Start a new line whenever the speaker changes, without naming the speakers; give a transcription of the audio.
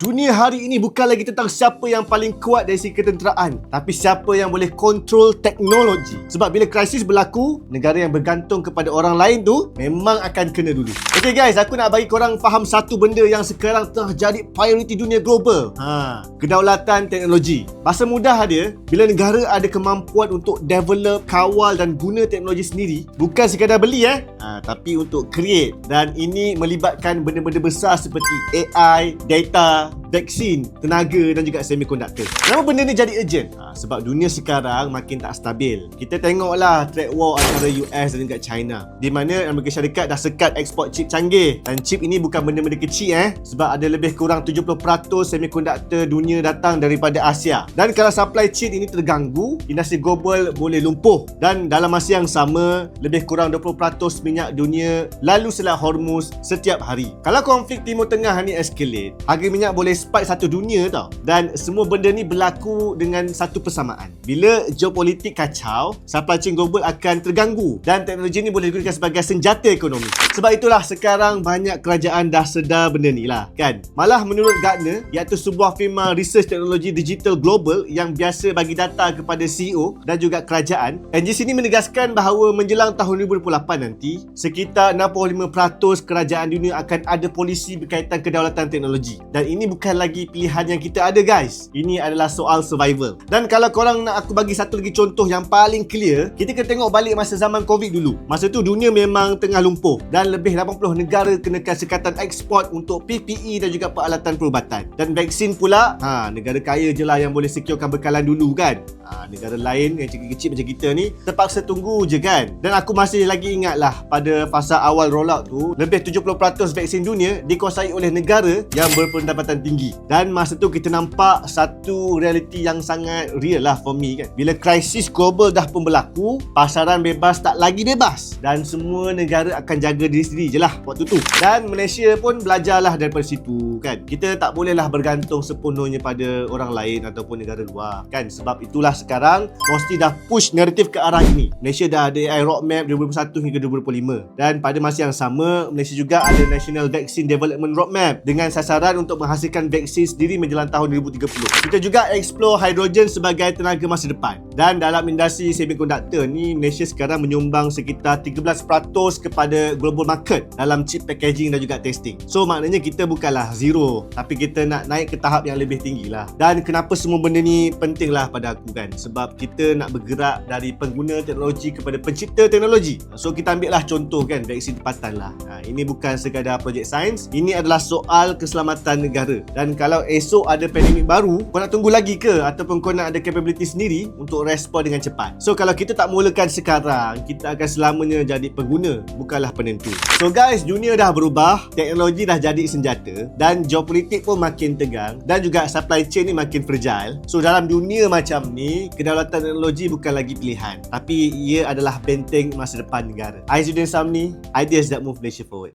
Dunia hari ini bukan lagi tentang siapa yang paling kuat dari segi ketenteraan, tapi siapa yang boleh kontrol teknologi. Sebab bila krisis berlaku, negara yang bergantung kepada orang lain tu memang akan kena dulu. Okay guys, aku nak bagi korang faham satu benda yang sekarang tengah jadi prioriti dunia global. Kedaulatan teknologi. Bahasa mudah dia, bila negara ada kemampuan untuk develop, kawal dan guna teknologi sendiri, bukan sekadar beli tapi untuk create. Dan ini melibatkan benda-benda besar seperti AI, data, vaksin, tenaga dan juga semikonduktor. Kenapa benda ni jadi urgent? Sebab dunia sekarang makin tak stabil. Kita tengoklah trade war antara US dan juga China, di mana Amerika Syarikat dah sekat ekspor chip canggih. Dan chip ini bukan benda-benda kecil sebab ada lebih kurang 70% semikonduktor dunia datang daripada Asia. Dan kalau supply chip ini terganggu, industri global boleh lumpuh. Dan dalam masa yang sama, lebih kurang 20% minyak dunia lalu Selat Hormuz setiap hari. Kalau konflik Timur Tengah ni escalate, harga minyak boleh spike satu dunia tau. Dan semua benda ni berlaku dengan satu persamaan. Bila geopolitik kacau, supply chain global akan terganggu dan teknologi ni boleh digunakan sebagai senjata ekonomi. Sebab itulah sekarang banyak kerajaan dah sedar benda ni lah kan. Malah menurut Gartner, iaitu sebuah firma research teknologi digital global yang biasa bagi data kepada CEO dan juga kerajaan, NGC ni menegaskan bahawa menjelang tahun 2028 nanti, sekitar 65% kerajaan dunia akan ada polisi berkaitan kedaulatan teknologi. Dan ini bukan lagi pilihan yang kita ada guys. Ini adalah soal survival. Dan kalau korang nak aku bagi satu lagi contoh yang paling clear, kita kena tengok balik masa zaman COVID dulu. Masa tu dunia memang tengah lumpuh dan lebih 80 negara kenakan sekatan ekspor untuk PPE dan juga peralatan perubatan. Dan vaksin pula, negara kaya je lah yang boleh securekan bekalan dulu kan. Negara lain yang kecil-kecil macam kita ni terpaksa tunggu je kan. Dan aku masih lagi ingat lah pada fasa awal rollout tu, lebih 70% vaksin dunia dikuasai oleh negara yang berpendapatan tinggi. Dan masa tu kita nampak satu realiti yang sangat real lah for me kan. Bila krisis global dah pun berlaku, pasaran bebas tak lagi bebas dan semua negara akan jaga diri sendiri je lah waktu tu. Dan Malaysia pun belajarlah daripada situ kan. Kita tak bolehlah bergantung sepenuhnya pada orang lain ataupun negara luar kan. Sebab itulah sekarang mesti dah push naratif ke arah ini. Malaysia dah ada AI Roadmap 2021 hingga 2025. Dan pada masa yang sama, Malaysia juga ada National Vaccine Development Roadmap dengan sasaran untuk menghasilkan vaksin sendiri menjelang tahun 2030. Kita juga explore hidrogen sebagai tenaga masa depan. Dan dalam industri semikonduktor ni, Malaysia sekarang menyumbang sekitar 13% kepada global market dalam chip packaging dan juga testing. So maknanya kita bukanlah zero, tapi kita nak naik ke tahap yang lebih tinggi lah. Dan kenapa semua benda ni penting lah pada aku kan? Sebab kita nak bergerak dari pengguna teknologi kepada pencipta teknologi. So kita ambil lah contoh kan, vaksin tempatan lah. Ini bukan sekadar projek sains, ini adalah soal keselamatan negara. Dan kalau esok ada pandemik baru, kau nak tunggu lagi ke? Ataupun kau nak ada capability sendiri untuk respon dengan cepat? So kalau kita tak mulakan sekarang, kita akan selamanya jadi pengguna, bukanlah penentu. So guys, dunia dah berubah, teknologi dah jadi senjata dan geopolitik pun makin tegang dan juga supply chain ni makin fragile. So dalam dunia macam ni, kedaulatan teknologi bukan lagi pilihan, tapi ia adalah benteng masa depan negara. Aizzuddin Samni, Ideas that Move Malaysia Forward.